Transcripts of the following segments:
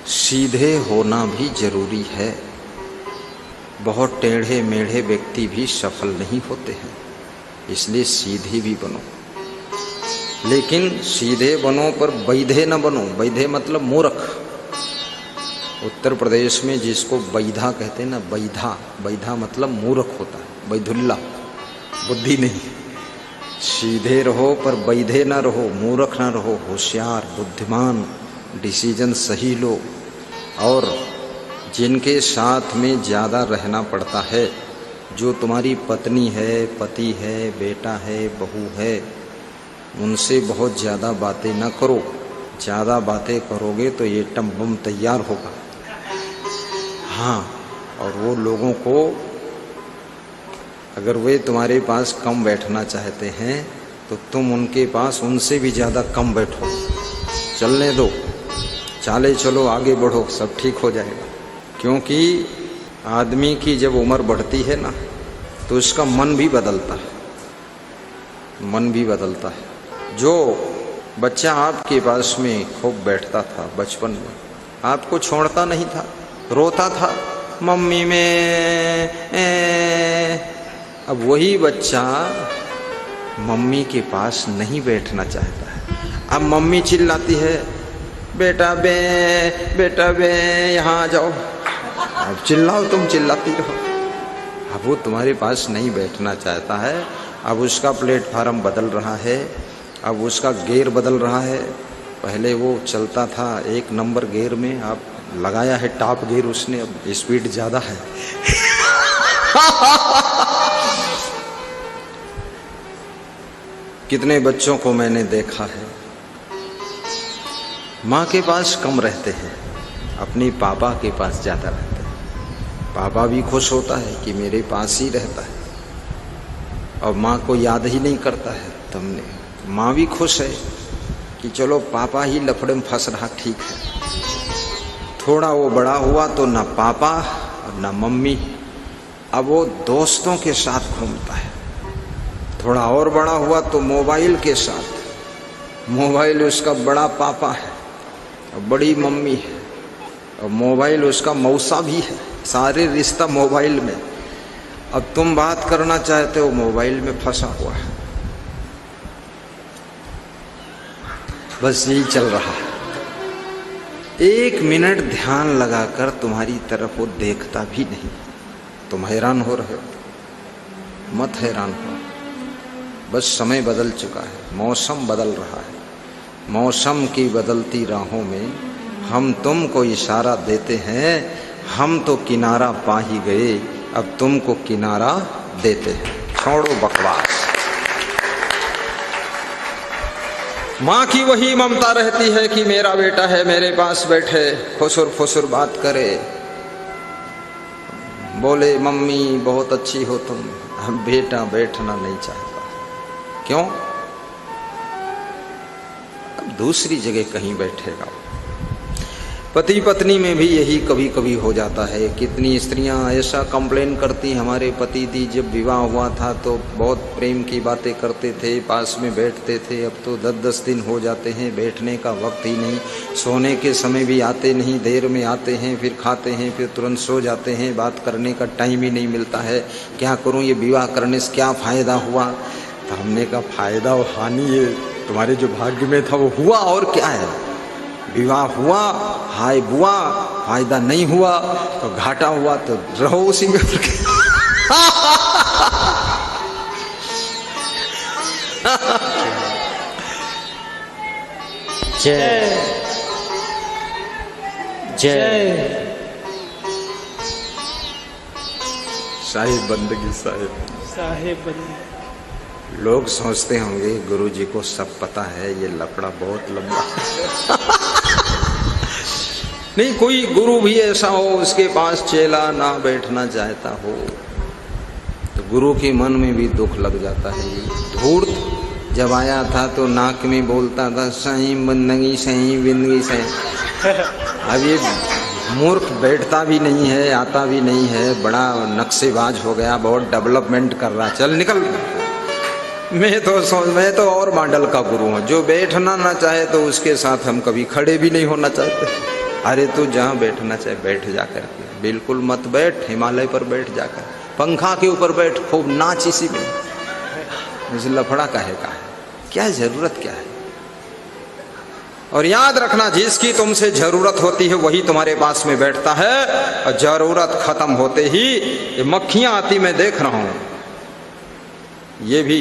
सीधे होना भी जरूरी है। बहुत टेढ़े मेढ़े व्यक्ति भी सफल नहीं होते हैं, इसलिए सीधे भी बनो। लेकिन सीधे बनो पर बैधे न बनो। बैधे मतलब मूर्ख। उत्तर प्रदेश में जिसको बैधा कहते हैं ना, बैधा, बैधा मतलब मूर्ख होता है, बैधुल्ला, बुद्धि नहीं। सीधे रहो पर बैधे न रहो, मूर्ख न रहो, होशियार बुद्धिमान, डिसीजन सही लो। और जिनके साथ में ज़्यादा रहना पड़ता है, जो तुम्हारी पत्नी है, पति है, बेटा है, बहू है, उनसे बहुत ज़्यादा बातें न करो। ज़्यादा बातें करोगे तो ये टम बम तैयार होगा। हाँ, और वो लोगों को, अगर वे तुम्हारे पास कम बैठना चाहते हैं तो तुम उनके पास उनसे भी ज़्यादा कम बैठो। चलने दो, चाले चलो, आगे बढ़ो, सब ठीक हो जाएगा। क्योंकि आदमी की जब उम्र बढ़ती है ना, तो उसका मन भी बदलता है, मन भी बदलता है। जो बच्चा आपके पास में खूब बैठता था बचपन में, आपको छोड़ता नहीं था, रोता था मम्मी में, अब वही बच्चा मम्मी के पास नहीं बैठना चाहता है। अब मम्मी चिल्लाती है, बेटा बे, बेटा बे, यहाँ आ जाओ। अब चिल्लाओ, तुम चिल्लाती रहो। अब वो तुम्हारे पास नहीं बैठना चाहता है। अब उसका प्लेटफार्म बदल रहा है, अब उसका गियर बदल रहा है। पहले वो चलता था 1 नंबर गियर में, अब लगाया है टॉप गियर उसने, अब स्पीड ज़्यादा है। कितने बच्चों को मैंने देखा है, माँ के पास कम रहते हैं, अपनी पापा के पास ज़्यादा रहते हैं। पापा भी खुश होता है कि मेरे पास ही रहता है, और माँ को याद ही नहीं करता है तुमने। माँ भी खुश है कि चलो पापा ही लफड़े में फंस रहा, ठीक है। थोड़ा वो बड़ा हुआ तो ना पापा और ना मम्मी, अब वो दोस्तों के साथ घूमता है। थोड़ा और बड़ा हुआ तो मोबाइल के साथ। मोबाइल उसका बड़ा पापा है और बड़ी मम्मी है, और मोबाइल उसका मौसा भी है। सारे रिश्ता मोबाइल में। अब तुम बात करना चाहते हो, मोबाइल में फंसा हुआ है। बस यही चल रहा है। 1 मिनट ध्यान लगाकर तुम्हारी तरफ वो देखता भी नहीं। तुम हैरान हो रहे हो, मत हैरान हो। बस समय बदल चुका है, मौसम बदल रहा है। मौसम की बदलती राहों में हम तुमको इशारा देते हैं, हम तो किनारा पा ही गए, अब तुमको किनारा देते हैं। छोड़ो बकवास। माँ की वही ममता रहती है कि मेरा बेटा है, मेरे पास बैठे, फुसुर फुसुर बात करे, बोले मम्मी बहुत अच्छी हो तुम। हम बेटा बैठना नहीं चाहता। क्यों? अब दूसरी जगह कहीं बैठेगा। पति पत्नी में भी यही कभी कभी हो जाता है। कितनी स्त्रियां ऐसा कंप्लेन करती, हमारे पति दी जब विवाह हुआ था तो बहुत प्रेम की बातें करते थे, पास में बैठते थे, अब तो 10-10 दिन हो जाते हैं, बैठने का वक्त ही नहीं, सोने के समय भी आते नहीं, देर में आते हैं, फिर खाते हैं, फिर तुरंत सो जाते हैं, बात करने का टाइम ही नहीं मिलता है। क्या करूँ, ये विवाह करने से क्या फ़ायदा हुआ? तो हमने कहा फ़ायदा और हानि ये तुम्हारे जो भाग्य में था वो हुआ, और क्या है। विवाह हुआ, हाय बुआ, फायदा नहीं हुआ तो घाटा हुआ, तो रहो उसी में। जय जय साहिब बंदगी, साहिब साहेब बंदगी। लोग सोचते होंगे गुरुजी को सब पता है, ये लफड़ा बहुत लंबा। नहीं, कोई गुरु भी ऐसा हो उसके पास चेला ना बैठना चाहता हो तो गुरु के मन में भी दुख लग जाता है। धूर्त जब आया था तो नाक में बोलता था सही बंदगी, सही बिंदगी, सही। अब ये मूर्ख बैठता भी नहीं है, आता भी नहीं है, बड़ा नक्शेबाज हो गया, बहुत डेवलपमेंट कर रहा, चल निकल। मैं तो और मॉडल का गुरु हूँ। जो बैठना ना चाहे तो उसके साथ हम कभी खड़े भी नहीं होना चाहते। अरे तू जहाँ बैठना चाहे बैठ जाकर के, बिल्कुल मत बैठ, हिमालय पर बैठ जाकर, पंखा के ऊपर बैठ, खूब नाच इसी में, मुझे लफड़ा काहे का है, क्या जरूरत क्या है। और याद रखना, जिसकी तुमसे जरूरत होती है वही तुम्हारे पास में बैठता है, और जरूरत खत्म होते ही ये मक्खियां आती मैं देख रहा हूं, ये भी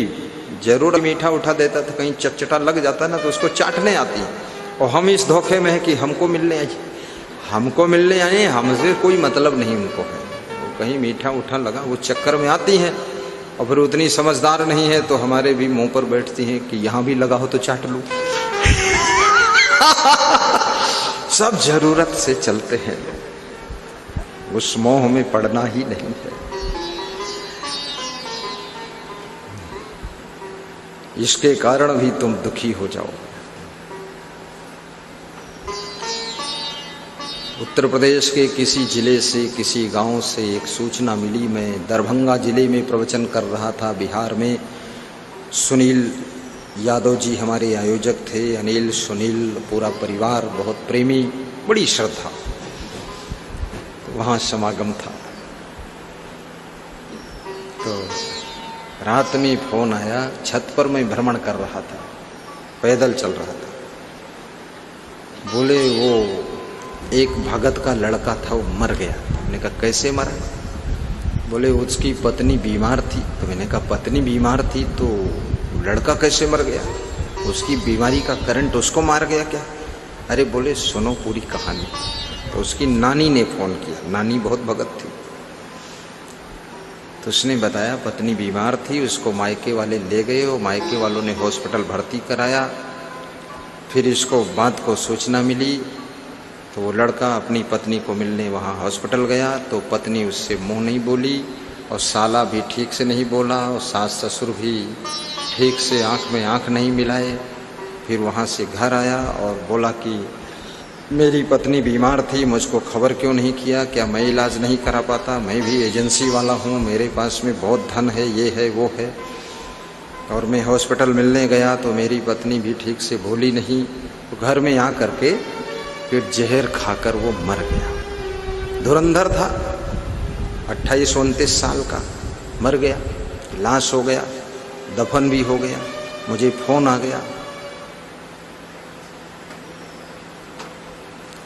जरूर मीठा उठा देता था, कहीं चटचटा लग जाता ना तो उसको चाटने आती, और हम इस धोखे में है कि हमको मिलने आई, हमको मिलने आए, हमसे कोई मतलब नहीं उनको है, वो कहीं मीठा उठा लगा वो चक्कर में आती हैं, और फिर उतनी समझदार नहीं है तो हमारे भी मुंह पर बैठती हैं कि यहाँ भी लगा हो तो चाट लूं। सब जरूरत से चलते हैं लोग, उस मोह में पड़ना ही नहीं है। इसके कारण भी तुम दुखी हो जाओ। उत्तर प्रदेश के किसी जिले से, किसी गांव से एक सूचना मिली। मैं दरभंगा जिले में प्रवचन कर रहा था, बिहार में। सुनील यादव जी हमारे आयोजक थे, अनिल, सुनील, पूरा परिवार, बहुत प्रेमी, बड़ी श्रद्धा, तो वहाँ समागम था। तो रात में फोन आया, छत पर मैं भ्रमण कर रहा था, पैदल चल रहा था, बोले वो एक भगत का लड़का था वो मर गया। मैंने कहा कैसे मरा? बोले उसकी पत्नी बीमार थी। तो मैंने कहा पत्नी बीमार थी तो लड़का कैसे मर गया? उसकी बीमारी का करंट उसको मार गया क्या? अरे बोले सुनो पूरी कहानी। तो उसकी नानी ने फोन किया, नानी बहुत भगत थी, तो उसने बताया पत्नी बीमार थी, उसको मायके वाले ले गए, और मायके वालों ने हॉस्पिटल भर्ती कराया। फिर इसको बात को सूचना मिली तो वो लड़का अपनी पत्नी को मिलने वहाँ हॉस्पिटल गया, तो पत्नी उससे मुंह नहीं बोली, और साला भी ठीक से नहीं बोला, और सास ससुर भी ठीक से आंख में आंख नहीं मिलाए। फिर वहाँ से घर आया और बोला कि मेरी पत्नी बीमार थी, मुझको खबर क्यों नहीं किया, क्या मैं इलाज नहीं करा पाता? मैं भी एजेंसी वाला हूँ, मेरे पास में बहुत धन है, ये है वो है, और मैं हॉस्पिटल मिलने गया तो मेरी पत्नी भी ठीक से बोली नहीं। तो घर में आ करके फिर जहर खाकर वो मर गया। धुरंधर था, 28-29 साल का, मर गया, लाश हो गया, दफन भी हो गया। मुझे फोन आ गया।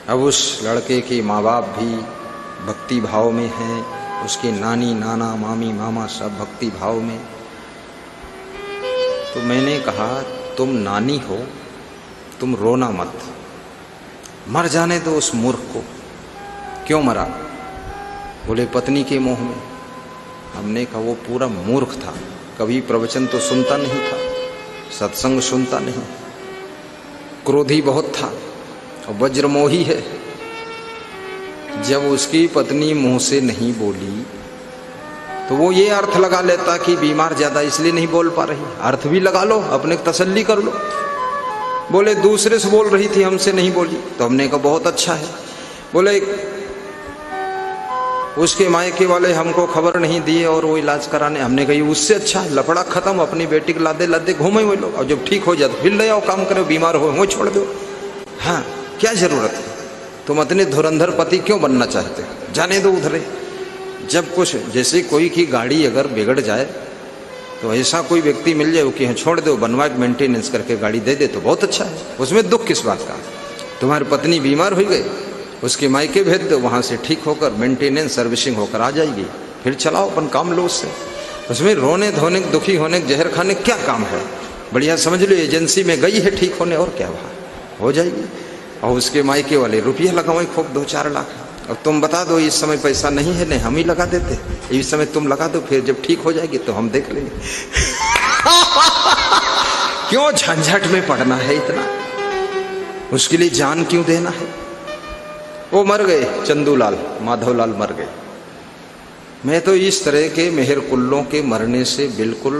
अब उस लड़के के माँ बाप भी भक्ति भाव में हैं, उसके नानी, नाना, मामी, मामा सब भक्ति भाव में। तो मैंने कहा तुम नानी हो, तुम रोना मत, मर जाने दो उस मूर्ख को। क्यों मरा? बोले पत्नी के मोह में। हमने कहा वो पूरा मूर्ख था, कभी प्रवचन तो सुनता नहीं था, सत्संग सुनता नहीं, क्रोधी बहुत था और वज्रमोही है। जब उसकी पत्नी मुंह से नहीं बोली तो वो ये अर्थ लगा लेता कि बीमार ज्यादा इसलिए नहीं बोल पा रही। अर्थ भी लगा लो, अपने तसल्ली कर लो। बोले दूसरे से बोल रही थी, हमसे नहीं बोली। तो हमने कहा बहुत अच्छा है। बोले उसके मायके वाले हमको खबर नहीं दिए और वो इलाज कराने। हमने कही उससे अच्छा है, लफड़ा खत्म, अपनी बेटी को लादे लादे घूमे हुए लोग, और जब ठीक हो जाए फिर ले आओ, काम करो, बीमार हो वो छोड़ दो। हाँ क्या जरूरत है? तुम इतने धुरंधर पति क्यों बनना चाहते हो? जाने दो उधरे। जब कुछ जैसे कोई की गाड़ी अगर बिगड़ जाए तो ऐसा कोई व्यक्ति मिल जाए कि हाँ छोड़ दो, बनवा मेंटेनेंस करके गाड़ी दे दे तो बहुत अच्छा है, उसमें दुख किस बात का? तुम्हारी पत्नी बीमार हो गई, उसके मायके भेज दो, वहाँ से ठीक होकर मेंटेनेंस सर्विसिंग होकर आ जाएगी, फिर चलाओ अपन काम लो उससे। उसमें रोने धोने, दुखी होने, जहर खाने क्या काम है? बढ़िया समझ लो एजेंसी में गई है ठीक होने, और क्या वहाँ हो जाएगी। और उसके मायके वाले रुपया लगाओ खूब 2-4 लाख। अब तुम बता दो इस समय पैसा नहीं है, नहीं हम ही लगा देते, इस समय तुम लगा दो, फिर जब ठीक हो जाएगी तो हम देख लेंगे। क्यों झंझट में पड़ना है इतना? उसके लिए जान क्यों देना है? वो मर गए, चंदूलाल, माधवलाल मर गए। मैं तो इस तरह के मेहर कुल्लों के मरने से बिल्कुल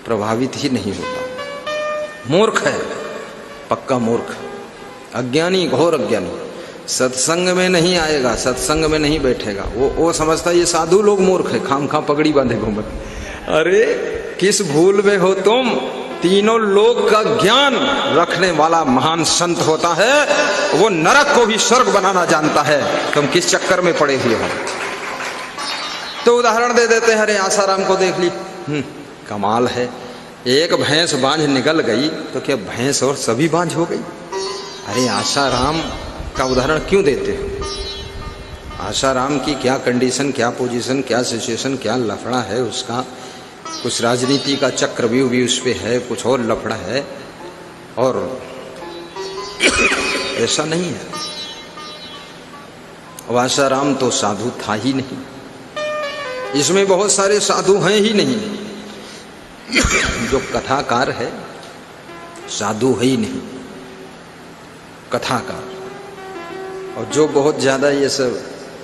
प्रभावित ही नहीं होता। मूर्ख है, पक्का मूर्ख, अज्ञानी, घोर अज्ञानी। सत्संग में नहीं आएगा, सत्संग में नहीं बैठेगा। वो समझता ये साधु लोग मूर्ख है, खाम खा पगड़ी बांधे घूमते। अरे किस भूल में हो तुम? तीनों लोक का ज्ञान रखने वाला महान संत होता है, वो नरक को भी स्वर्ग बनाना जानता है। तुम किस चक्कर में पड़े हुए हो? तो उदाहरण दे देते हैं, अरे आसाराम को देख ली, कमाल है, एक भैंस बांझ निकल गई तो क्या भैंस और सभी बांझ हो गई? अरे आसाराम का उदाहरण क्यों देते हो? आसाराम की क्या कंडीशन, क्या पोजीशन, क्या सिचुएशन, क्या लफड़ा है उसका, कुछ राजनीति का चक्रव्यूह भी उस पर है, कुछ और लफड़ा है, और ऐसा नहीं है। अब आसाराम तो साधु था ही नहीं, इसमें बहुत सारे साधु हैं ही नहीं। जो कथाकार है साधु है ही नहीं, कथाकार। और जो बहुत ज्यादा ये सब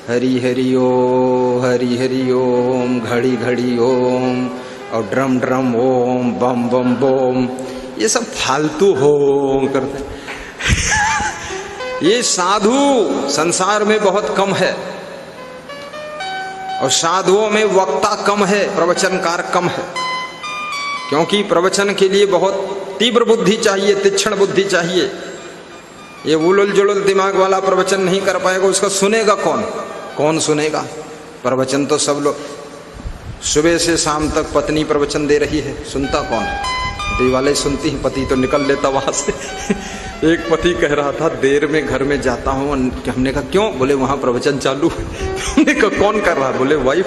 हरि हरि ओम, घड़ी घड़ी ओम, और ड्रम ड्रम ओम, बम बम बोम, ये सब फालतू हो करते ये साधु संसार में बहुत कम है, और साधुओं में वक्ता कम है, प्रवचनकार कम है। क्योंकि प्रवचन के लिए बहुत तीव्र बुद्धि चाहिए, तीक्ष्ण बुद्धि चाहिए। ये उलुल जुलुल दिमाग वाला प्रवचन नहीं कर पाएगा, उसका सुनेगा कौन? कौन सुनेगा? प्रवचन तो सब लोग, सुबह से शाम तक पत्नी प्रवचन दे रही है, सुनता कौन? दिवाले सुनती है, पति तो निकल लेता वहां से। एक पति कह रहा था, देर में घर में जाता हूँ। हमने कहा क्यों? बोले वहां प्रवचन चालू है। हमने कहा कौन कर रहा? बोले वाइफ,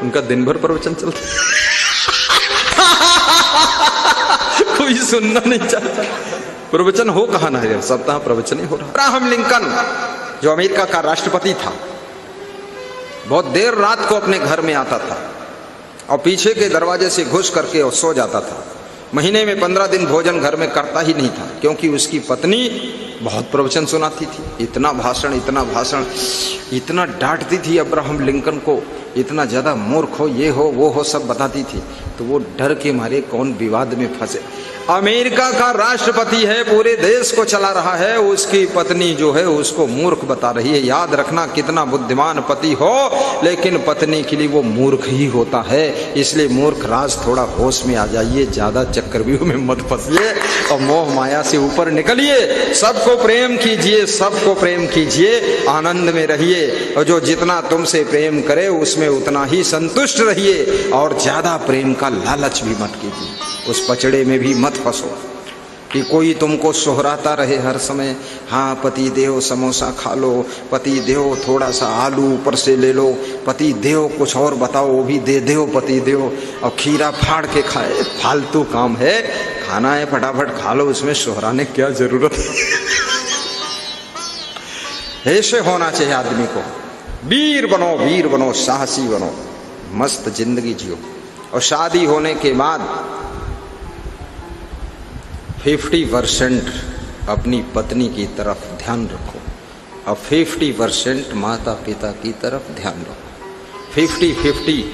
उनका दिन भर प्रवचन चलता। कोई सुनना नहीं चाहता। प्रवचन हो कहाँ ना है, सप्ताह प्रवचन ही हो रहा। अब्राहम लिंकन जो अमेरिका का राष्ट्रपति था, बहुत देर रात को अपने घर में आता था और पीछे के दरवाजे से घुस करके और सो जाता था। महीने में 15 दिन भोजन घर में करता ही नहीं था, क्योंकि उसकी पत्नी बहुत प्रवचन सुनाती थी। इतना भाषण, इतना डांटती थी अब्राहम लिंकन को, इतना ज्यादा मूर्ख हो, ये हो वो हो, सब बताती थी। तो वो डर के मारे कौन विवाद में फंसे। अमेरिका का राष्ट्रपति है, पूरे देश को चला रहा है, उसकी पत्नी जो है उसको मूर्ख बता रही है। याद रखना, कितना बुद्धिमान पति हो लेकिन पत्नी के लिए वो मूर्ख ही होता है। इसलिए मूर्ख राज थोड़ा होश में आ जाइए, ज्यादा चक्रव्यूह में मत फंसिए और मोह माया से ऊपर निकलिए। सबको प्रेम कीजिए, सबको प्रेम कीजिए, आनंद में रहिए, और जो जितना तुमसे प्रेम करे उसमें उतना ही संतुष्ट रहिए, और ज्यादा प्रेम का लालच भी मत कीजिए। उस पचड़े में भी मत फंसो कि कोई तुमको सोहराता रहे हर समय। हाँ पति देव समोसा खा लो, पति देव थोड़ा सा आलू ऊपर से ले लो, पति देव कुछ और बताओ वो भी दे दो पति देव, और खीरा फाड़ के खाए। फालतू काम है, खाना है फटाफट खा लो, उसमें सोहराने क्या जरूरत है। ऐसे होना चाहिए आदमी को। वीर बनो, साहसी बनो, मस्त जिंदगी जियो। और शादी होने के बाद 50% अपनी पत्नी की तरफ ध्यान रखो और 50% माता पिता की तरफ ध्यान रखो। 50-50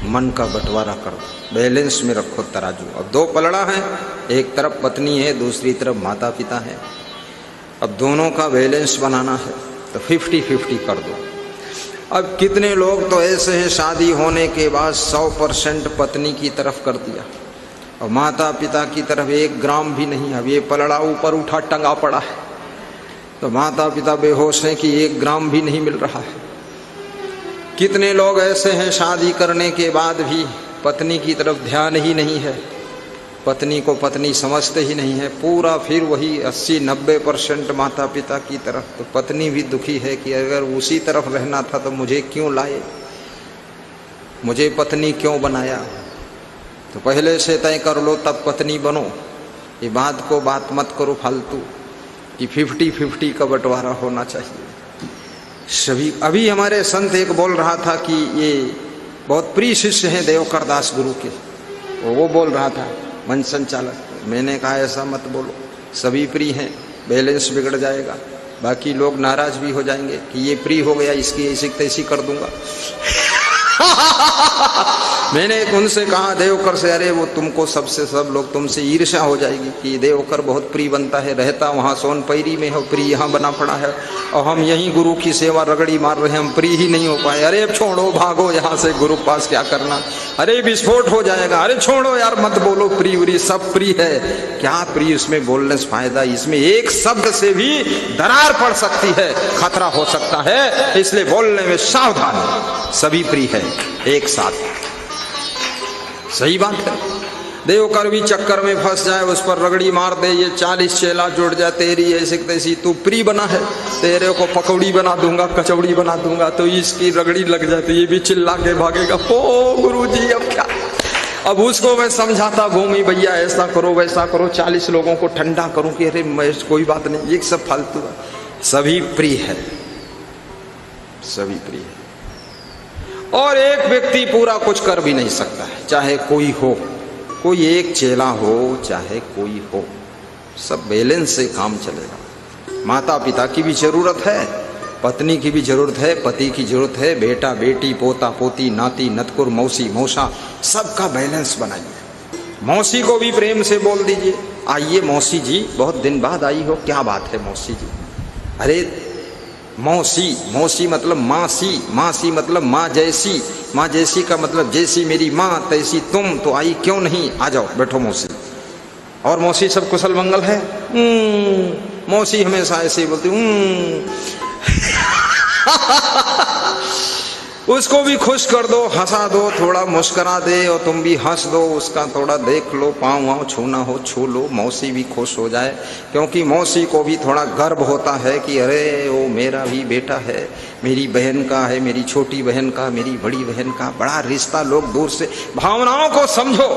मन का बंटवारा करो, बैलेंस में रखो तराजू। अब 2 पलड़ा हैं, एक तरफ पत्नी है, दूसरी तरफ माता पिता है। अब दोनों का बैलेंस बनाना है तो 50-50 कर दो। अब कितने लोग तो ऐसे हैं, शादी होने के बाद 100% पत्नी की तरफ कर दिया और माता पिता की तरफ 1 ग्राम भी नहीं। अब ये पलड़ा ऊपर उठा टंगा पड़ा है तो माता पिता बेहोश हैं कि 1 ग्राम भी नहीं मिल रहा है। कितने लोग ऐसे हैं, शादी करने के बाद भी पत्नी की तरफ ध्यान ही नहीं है, पत्नी को पत्नी समझते ही नहीं है, पूरा फिर वही 80-90% माता पिता की तरफ। तो पत्नी भी दुखी है कि अगर उसी तरफ रहना था तो मुझे क्यों लाए, मुझे पत्नी क्यों बनाया। तो पहले से तय कर लो तब पत्नी बनो। ये बात को बात मत करो फालतू कि 50-50 का बंटवारा होना चाहिए सभी। अभी हमारे संत एक बोल रहा था कि ये बहुत प्रिय शिष्य हैं देवकर दास गुरु के, वो बोल रहा था मंच संचालक। मैंने कहा ऐसा मत बोलो, सभी प्रिय हैं, बैलेंस बिगड़ जाएगा, बाकी लोग नाराज भी हो जाएंगे कि ये प्रिय हो गया, इसकी ऐसी तैसी कर दूंगा। मैंने उनसे कहा देवकर से, अरे वो तुमको सबसे सब लोग तुमसे ईर्ष्या हो जाएगी कि देवकर बहुत प्रिय बनता है, रहता वहाँ सोनपैरी में है, प्रिय यहाँ बना पड़ा है और हम यहीं गुरु की सेवा रगड़ी मार रहे हैं, हम प्रिय ही नहीं हो पाए। अरे छोड़ो, भागो यहाँ से, गुरु पास क्या करना। अरे विस्फोट हो जाएगा, अरे छोड़ो यार मत बोलो, प्री उरी सब प्री है। क्या प्री, उसमें बोलने से फायदा, इसमें एक शब्द से भी दरार पड़ सकती है, खतरा हो सकता है, इसलिए बोलने में सावधान। सभी प्री है एक साथ, सही बात है। देवकर भी चक्कर में फंस जाए, उस पर रगड़ी मार दे, ये 40 चेला जुड़ जाए, तेरी ऐसी तैसी, तू प्री बना है, तेरे को पकौड़ी बना दूंगा, कचौड़ी बना दूंगा, तो इसकी रगड़ी लग जाती, ये भी चिल्ला के भागेगा, ओ गुरुजी अब क्या। अब उसको मैं समझाता भूमि, भैया ऐसा करो वैसा करो, 40 लोगों को ठंडा करूं कि अरे मैं कोई बात नहीं, ये सब फालतू है। सभी प्री है, सभी प्री है। और एक व्यक्ति पूरा कुछ कर भी नहीं सकता है, चाहे कोई हो, कोई एक चेला हो चाहे कोई हो, सब बैलेंस से काम चलेगा। माता पिता की भी जरूरत है, पत्नी की भी जरूरत है, पति की जरूरत है, बेटा बेटी, पोता पोती, नाती नतकुर, मौसी मौसा, सबका बैलेंस बनाइए। मौसी को भी प्रेम से बोल दीजिए, आइए मौसी जी, बहुत दिन बाद आई हो, क्या बात है मौसी जी। अरे मौसी, मौसी मतलब मासी, मासी मतलब माँ जैसी, माँ जैसी का मतलब जैसी मेरी माँ तैसी तुम, तो आई क्यों नहीं, आ जाओ बैठो मौसी। और मौसी सब कुशल मंगल है, मौसी हमेशा ऐसे ही बोलती उसको भी खुश कर दो, हंसा दो, थोड़ा मुस्करा दे और तुम भी हंस दो, उसका थोड़ा देख लो, पाँव वाँव छूना हो छू लो, मौसी भी खुश हो जाए। क्योंकि मौसी को भी थोड़ा गर्व होता है कि अरे वो मेरा भी बेटा है, मेरी बहन का है, मेरी छोटी बहन का, मेरी बड़ी बहन का, बड़ा रिश्ता, लोग दूर से, भावनाओं को समझो।